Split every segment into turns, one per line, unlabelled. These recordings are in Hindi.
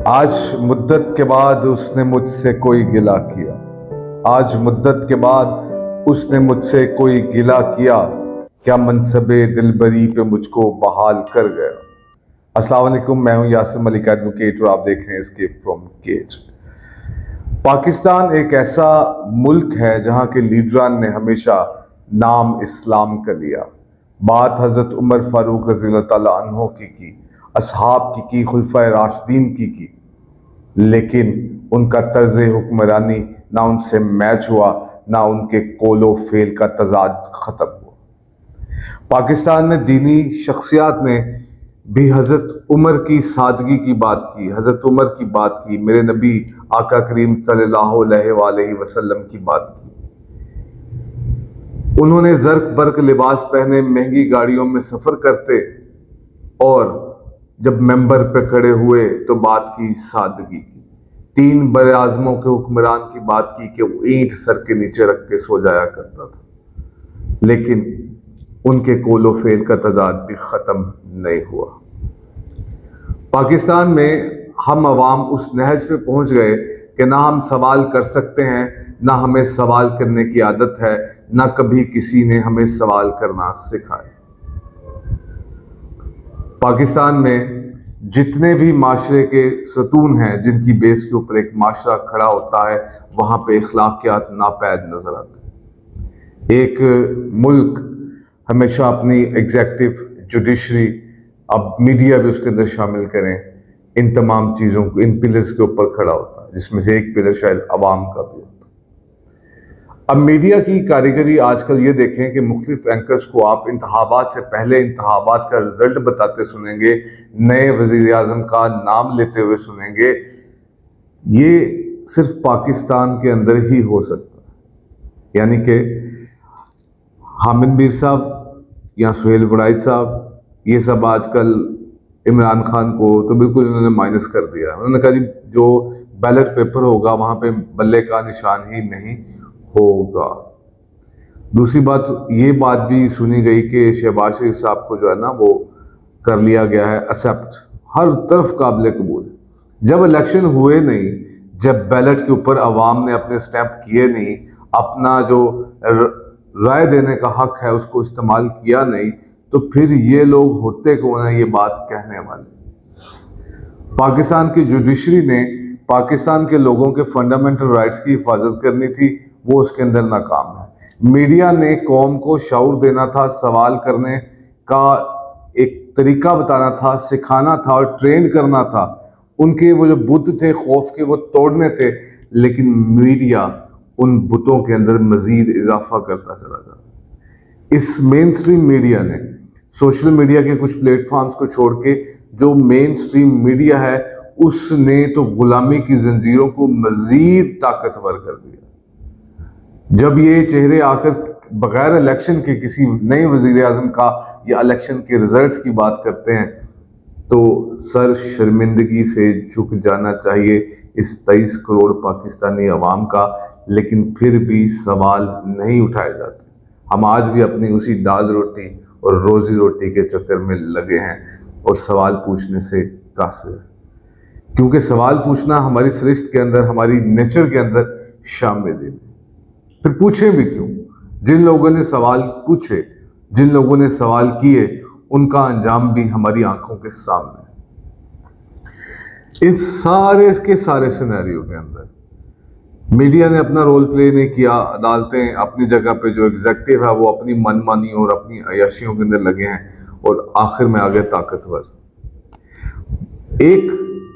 आज मुद्दत के बाद उसने मुझसे कोई गिला किया। आज मुद्दत के बाद उसने मुझसे कोई गिला किया। क्या मनसबे दिलबरी पे मुझको बहाल कर गया। अस्सलाम वालेकुम, मैं हूं यासिर मलिक एडवोकेट और आप देख रहे हैं एस्केप फ्रॉम केज। पाकिस्तान एक ऐसा मुल्क है जहां के लीडरान ने हमेशा नाम इस्लाम का लिया। बात हजरत उमर फारूक रज़ी अल्लाह तआला अन्हो की, असहाब की खुलफाए राशिदीन की, लेकिन उनका तर्ज हुक्मरानी ना उनसे मैच हुआ, ना उनके कोलो फेल का तजाद खत्म हुआ। पाकिस्तान में दीनी शख्सियात ने भी हजरत उमर की सादगी की बात की, हजरत उमर की बात की, मेरे नबी आका करीम सल्लल्लाहु अलैहि वसल्लम की बात की। उन्होंने जर्क बर्क लिबास पहने महंगी गाड़ियों में सफर करते और जब मेंबर पे खड़े हुए तो बात की सादगी की। 3 बड़े आजमों के हुक्मरान की बात की कि वो ईंट सर के नीचे रख के सो जाया करता था, लेकिन उनके कोलो फेल का तजाद भी खत्म नहीं हुआ। पाकिस्तान में हम अवाम उस नहज पे पहुंच गए कि ना हम सवाल कर सकते हैं, ना हमें सवाल करने की आदत है, ना कभी किसी ने हमें सवाल करना सिखाया। पाकिस्तान में जितने भी माशरे के सतून हैं जिनकी बेस के ऊपर एक माशरा खड़ा होता है, वहां पे अखलाकियात नापैद नजर आते हैं। एक मुल्क हमेशा अपनी एग्जेक्टिव, जुडिशरी, अब मीडिया भी उसके अंदर शामिल करें, इन तमाम चीज़ों को, इन पिलर्स के ऊपर खड़ा होता है, जिसमें से एक पिलर शायद अवाम का भी होता है। अब मीडिया की कारीगरी आजकल ये देखें कि मुख्तलिफ एंकर्स को आप इंतखाबात से पहले इंतखाबात का रिजल्ट बताते सुनेंगे, नए वजीर आजम का नाम लेते हुए सुनेंगे। ये सिर्फ पाकिस्तान के अंदर ही हो सकता है। यानी कि हामिद मीर साहब या सुहेल वड़ाइच साहब, ये सब आजकल इमरान खान को तो बिल्कुल इन्होंने माइनस कर दिया। उन्होंने कहा जी जो बैलेट पेपर होगा वहां पे बल्ले का निशान ही नहीं होगा। दूसरी बात, ये बात भी सुनी गई कि शहबाज शरीफ साहब को जो है ना वो कर लिया गया है एक्सेप्ट, हर तरफ काबिल कबूल। जब इलेक्शन हुए नहीं, जब बैलेट के ऊपर अवाम ने अपने स्टैंप किए नहीं, अपना जो राय देने का हक है उसको इस्तेमाल किया नहीं, तो फिर ये लोग होते कौन है ये बात कहने वाले। पाकिस्तान की जुडिशरी ने पाकिस्तान के लोगों के फंडामेंटल राइट्स की हिफाजत करनी थी, वो उसके अंदर नाकाम है। मीडिया ने कौम को शऊर देना था, सवाल करने का एक तरीका बताना था, सिखाना था और ट्रेन करना था। उनके वो जो बुत थे खौफ के, वो तोड़ने थे, लेकिन मीडिया उन बुतों के अंदर मजीद इजाफा करता चला जाता। इस मेन स्ट्रीम मीडिया ने सोशल मीडिया के कुछ प्लेटफॉर्म्स को छोड़ के जो मेन स्ट्रीम मीडिया है उसने तो गुलामी की जंजीरों को मजीद ताकतवर कर दिया। जब ये चेहरे आकर बगैर इलेक्शन के किसी नए वजीर आजम का या इलेक्शन के रिजल्ट्स की बात करते हैं तो सर शर्मिंदगी से झुक जाना चाहिए इस 23 करोड़ पाकिस्तानी अवाम का, लेकिन फिर भी सवाल नहीं उठाए जाते। हम आज भी अपनी उसी दाल रोटी और रोजी रोटी के चक्कर में लगे हैं और सवाल पूछने से कासिर है, क्योंकि सवाल पूछना हमारी सृष्टि के अंदर, हमारी नेचर के अंदर शामिल है। फिर पूछें भी क्यों? जिन लोगों ने सवाल पूछे, जिन लोगों ने सवाल किए, उनका अंजाम भी हमारी आंखों के सामने है। इस सारे के सारे सिनेरियो के अंदर मीडिया ने अपना रोल प्ले नहीं किया। अदालतें अपनी जगह पे, जो एग्जेक्टिव है वो अपनी मनमानी और अपनी अयाशियों के अंदर लगे हैं और आखिर में आ गए ताकतवर। एक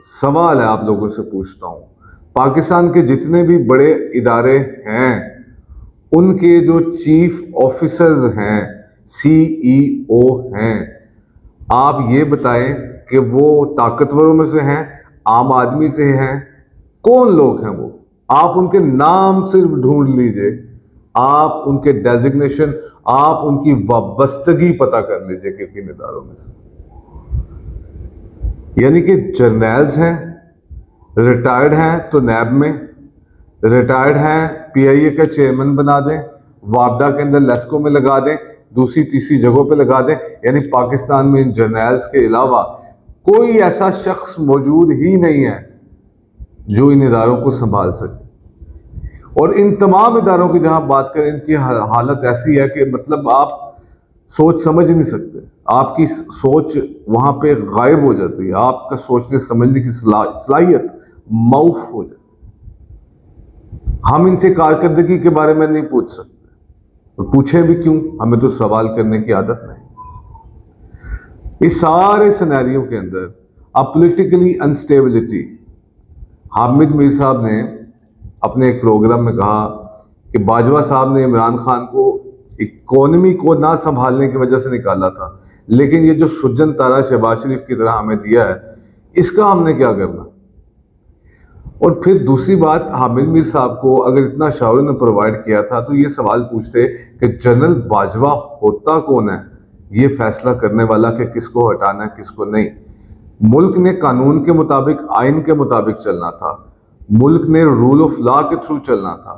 सवाल है आप लोगों से पूछता हूं, पाकिस्तान के जितने भी बड़े इदारे हैं उनके जो चीफ ऑफिसर्स हैं, CEO हैं, आप ये बताएं कि वो ताकतवरों में से हैं, आम आदमी से हैं, कौन लोग हैं वो? आप उनके नाम सिर्फ ढूंढ लीजिए, आप उनके डेजिग्नेशन, आप उनकी वाबस्तगी पता कर लीजिए कि किन इदारों में से। यानी कि जर्नल्स हैं, रिटायर्ड हैं तो नैब में, रिटायर्ड हैं PIA का चेयरमैन बना दें, वापडा के अंदर लेस्को में लगा दें, दूसरी तीसरी जगहों पे लगा दें। यानी पाकिस्तान में इन जर्नल्स के अलावा कोई ऐसा शख्स मौजूद ही नहीं है जो इन इदारों को संभाल सके। और इन तमाम इदारों की जहां बात करें, इनकी हालत ऐसी है कि मतलब आप सोच समझ नहीं सकते, आपकी सोच वहां पे गायब हो जाती है, आपका सोचने समझने की सलाहियत मौफ हो जाती है। हम इनसे कारकर्दगी के बारे में नहीं पूछ सकते, और पूछे भी क्यों, हमें तो सवाल करने की आदत नहीं। इस सारे सिनेरियो के अंदर अब पॉलिटिकली अनस्टेबिलिटी, हामिद मीर साहब ने अपने एक प्रोग्राम में कहा कि बाजवा साहब ने इमरान खान को इकोनॉमी को ना संभालने की वजह से निकाला था, लेकिन ये जो सुजन तारा शहबाज शरीफ की तरह हमें दिया है, इसका हमने क्या करना। और फिर दूसरी बात, हामिद मीर साहब को अगर इतना शावर ने प्रोवाइड किया था तो ये सवाल पूछते कि जनरल बाजवा होता कौन है ये फैसला करने वाला कि किसको हटाना है किसको नहीं। मुल्क ने कानून के मुताबिक, आइन के मुताबिक चलना था, मुल्क ने रूल ऑफ लॉ के थ्रू चलना था।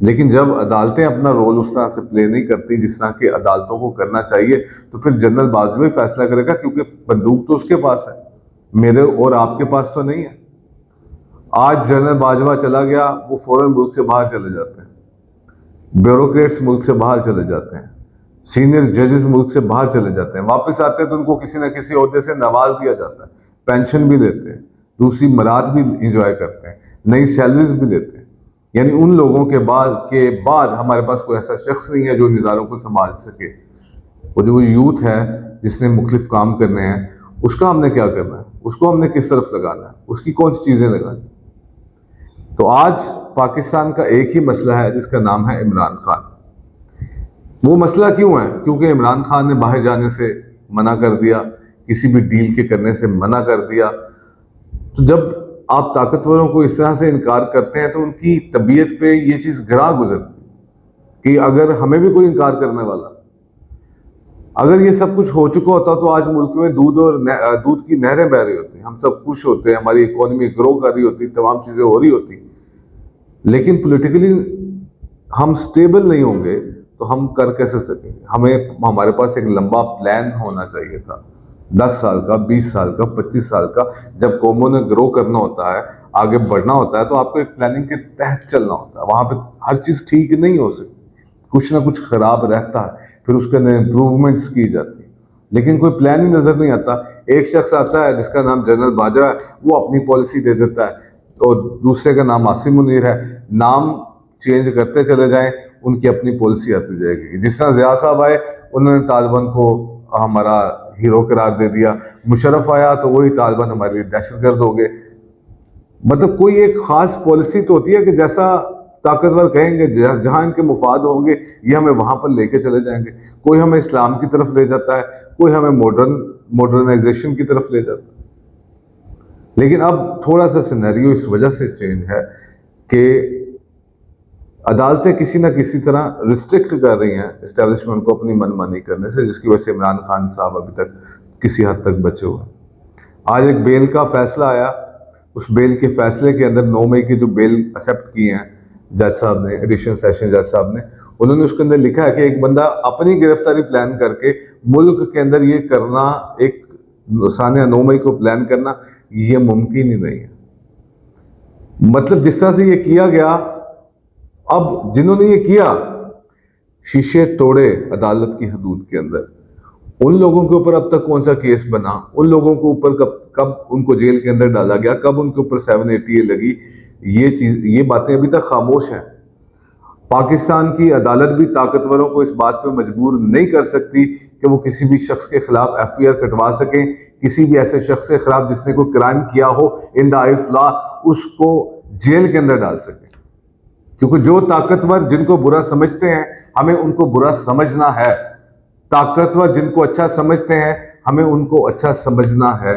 लेकिन जब अदालतें अपना रोल उस तरह से प्ले नहीं करती जिस तरह की अदालतों को करना चाहिए, तो फिर जनरल बाजवा ही फैसला करेगा, क्योंकि बंदूक तो उसके पास है, मेरे और आपके पास तो नहीं है। आज जनरल बाजवा चला गया, वो फौरन मुल्क से बाहर चले जाते हैं, ब्यूरोक्रेट्स मुल्क से बाहर चले जाते हैं, सीनियर जजेस मुल्क से बाहर चले जाते हैं, वापस आते हैं तो उनको किसी न किसी ओहदे से नवाज दिया जाता है, पेंशन भी देते हैं, दूसरी मराद भी इंजॉय करते हैं, नई सैलरीज भी देते हैं। यानी उन लोगों के बाद हमारे पास कोई ऐसा शख्स नहीं है जो इन इदारों को संभाल सके। वो जो यूथ है जिसने मुख्तलिफ काम करने हैं, उसका हमने क्या करना है, उसको हमने किस तरफ लगाना है, उसकी कौन सी चीजें लगानी। तो आज पाकिस्तान का एक ही मसला है जिसका नाम है इमरान खान। वो मसला क्यों है? क्योंकि इमरान खान ने बाहर जाने से मना कर दिया, किसी भी डील के करने से मना कर दिया। तो जब आप ताकतवरों को इस तरह से इनकार करते हैं तो उनकी तबीयत पे ये चीज गिरा गुजरती कि अगर हमें भी कोई इनकार करने वाला, अगर ये सब कुछ हो चुका होता तो आज मुल्क में दूध की नहरें बह रही होती, हम सब खुश होते, हमारी इकोनॉमी ग्रो कर रही होती, तमाम चीजें हो रही होती। लेकिन पॉलिटिकली हम स्टेबल नहीं होंगे तो हम कर कैसे सकेंगे। हमारे पास एक लंबा प्लान होना चाहिए था, 10 साल का, 20 साल का, 25 साल का। जब कौमों ने ग्रो करना होता है, आगे बढ़ना होता है, तो आपको एक प्लानिंग के तहत चलना होता है। वहां पे हर चीज ठीक नहीं हो सकती, कुछ ना कुछ खराब रहता है, फिर उसके अंदर इंप्रूवमेंट्स की जाती है, लेकिन कोई प्लान ही नजर नहीं आता। एक शख्स आता है जिसका नाम जनरल बाजवा है, वो अपनी पॉलिसी दे देता है, और दूसरे का नाम आसिम मुनीर है, नाम चेंज करते चले जाएं, उनकी अपनी पॉलिसी आती जाएगी। जिस तरह ज़िया साहब आए, उन्होंने तालिबान को हमारा हीरो करार दे दिया, मुशर्रफ आया तो वही तालिबान हमारे लिए दहशतगर्द हो गए। मतलब कोई एक खास पॉलिसी तो होती है कि जैसा ताकतवर कहेंगे, जहां इनके मुफाद होंगे, ये हमें वहां पर लेके चले जाएंगे। कोई हमें इस्लाम की तरफ ले जाता है, कोई हमें मॉडर्नाइजेशन की तरफ ले जाता है। लेकिन अब थोड़ा सा सिनेरियो इस वजह से चेंज है कि अदालतें किसी ना किसी तरह रिस्ट्रिक्ट कर रही हैं एस्टेब्लिशमेंट को अपनी मनमानी करने से, जिसकी वजह से इमरान खान साहब अभी तक किसी हद तक बचे हुए हैं। आज एक बेल का फैसला आया, उस बेल के फैसले के अंदर 9 मई की जो बेल एक्सेप्ट की है जज साहब ने, एडिशनल सेशन जज साहब ने, उन्होंने उसके अंदर लिखा है कि एक बंदा अपनी गिरफ्तारी प्लान करके मुल्क के अंदर ये करना, एक सानिया 9 मई को प्लान करना, ये मुमकिन ही नहीं है। मतलब जिस तरह से ये किया गया, अब जिन्होंने ये किया, शीशे तोड़े अदालत की हदूद के अंदर, उन लोगों के ऊपर अब तक कौन सा केस बना, उन लोगों के ऊपर कब उनको जेल के अंदर डाला गया, कब उनके ऊपर 780 लगी, ये बातें अभी तक खामोश हैं। पाकिस्तान की अदालत भी ताकतवरों को इस बात पे मजबूर नहीं कर सकती कि वो किसी भी शख्स के खिलाफ FIR कटवा सकें, किसी भी ऐसे शख्स के खिलाफ जिसने कोई क्राइम किया हो in the I of law, उसको जेल के अंदर डाल सके। क्योंकि जो ताकतवर जिनको बुरा समझते हैं, हमें उनको बुरा समझना है। ताकतवर जिनको अच्छा समझते हैं, हमें उनको अच्छा समझना है।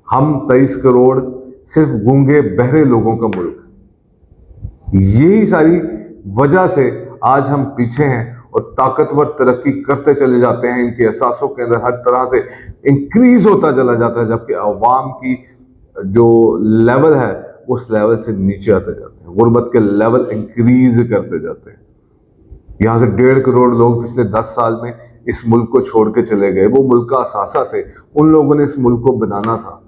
हम 23 करोड़ सिर्फ गूंगे बहरे लोगों का मुल्क, यही सारी वजह से आज हम पीछे हैं और ताकतवर तरक्की करते चले जाते हैं, इनके एहसासों के अंदर हर तरह से इंक्रीज होता चला जाता है, जबकि अवाम की जो लेवल है उस लेवल से नीचे आते जाते हैं, गुर्बत के लेवल इंक्रीज करते जाते हैं। यहाँ से 1.5 करोड़ लोग पिछले 10 साल में इस मुल्क को छोड़ के चले गए। वो मुल्क का असासा थे, उन लोगों ने इस मुल्क को बनाना था।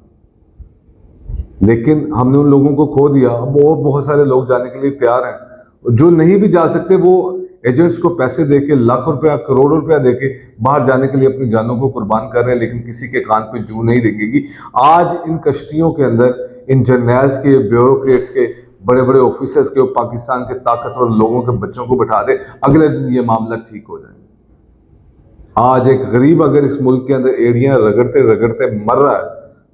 लेकिन हमने उन लोगों को खो दिया। अब और बहुत सारे लोग जाने के लिए तैयार हैं। जो नहीं भी जा सकते वो एजेंट्स को पैसे देके, लाखों रुपया, करोड़ों रुपया देके बाहर जाने के लिए अपनी जानों को कुर्बान कर रहे हैं, लेकिन किसी के कान पे जू नहीं दिखेगी। आज इन कश्तियों के अंदर, इन जर्नल्स के, ब्यूरोक्रेट्स के, बड़े बड़े ऑफिसर्स के, पाकिस्तान के ताकतवर लोगों के बच्चों को बैठा दे, अगले दिन ये मामला ठीक हो जाए। आज एक गरीब अगर इस मुल्क के अंदर एड़ियां रगड़ते रगड़ते मर रहा है,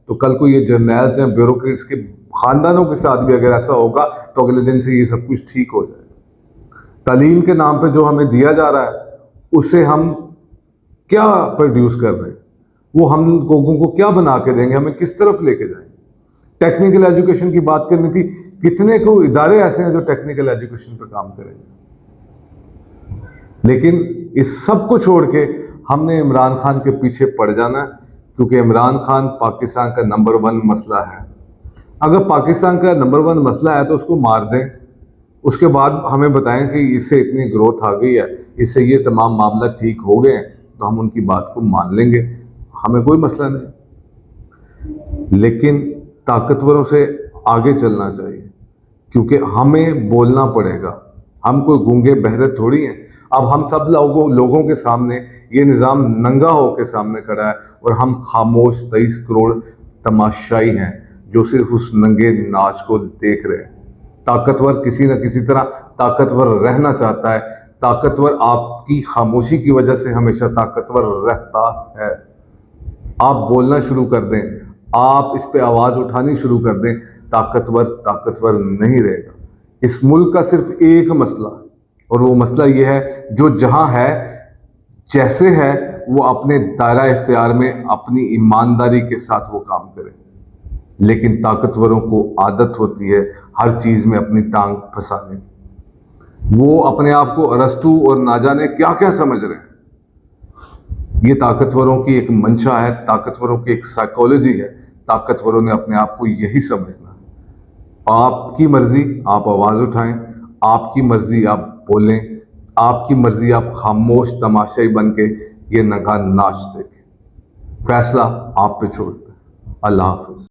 तो कल को ये जर्नल्स हैं, ब्यूरोक्रेट्स के खानदानों के साथ भी अगर ऐसा होगा तो अगले दिन से ये सब कुछ ठीक हो जाए। तालीम के नाम पे जो हमें दिया जा रहा है, उससे हम क्या प्रोड्यूस कर रहे हैं, वो हम लोगों को क्या बना के देंगे, हमें किस तरफ लेके जाएंगे। टेक्निकल एजुकेशन की बात करनी थी, कितने को इदारे ऐसे हैं जो टेक्निकल एजुकेशन पे काम करेंगे, लेकिन इस सब को छोड़ के हमने इमरान खान के पीछे पड़ जाना है, क्योंकि इमरान खान पाकिस्तान का नंबर 1 मसला है। अगर पाकिस्तान का नंबर 1 मसला है तो उसको मार दें, उसके बाद हमें बताएं कि इससे इतनी ग्रोथ आ गई है, इससे ये तमाम मामला ठीक हो गए हैं, तो हम उनकी बात को मान लेंगे, हमें कोई मसला नहीं। लेकिन ताकतवरों से आगे चलना चाहिए, क्योंकि हमें बोलना पड़ेगा। हम कोई गूंगे बहरे थोड़ी हैं। अब हम सब लोगों के सामने ये निज़ाम नंगा होकर सामने खड़ा है और हम खामोश 23 करोड़ तमाशाई हैं जो सिर्फ उस नंगे नाच को देख रहे हैं। ताकतवर किसी न किसी तरह ताकतवर रहना चाहता है। ताकतवर आपकी खामोशी की वजह से हमेशा ताकतवर रहता है। आप बोलना शुरू कर दें, आप इस पे आवाज उठानी शुरू कर दें, ताकतवर नहीं रहेगा। इस मुल्क का सिर्फ एक मसला, और वो मसला ये है, जो जहां है, जैसे है, वो अपने दायरा इख्तियार में अपनी ईमानदारी के साथ वो काम करे। लेकिन ताकतवरों को आदत होती है हर चीज में अपनी टांग फंसाने की। वो अपने आप को अरस्तू और ना जाने क्या क्या समझ रहे हैं। ये ताकतवरों की एक मंशा है, ताकतवरों की एक साइकोलॉजी है। ताकतवरों ने अपने आप को यही समझना है। आपकी मर्जी, आप आवाज उठाएं, आपकी मर्जी आप बोलें, आपकी मर्जी आप खामोश तमाशाई बन के ये नंगा नाच देखें। फैसला आप पे छोड़ते हैं। अल्लाह हाफिज।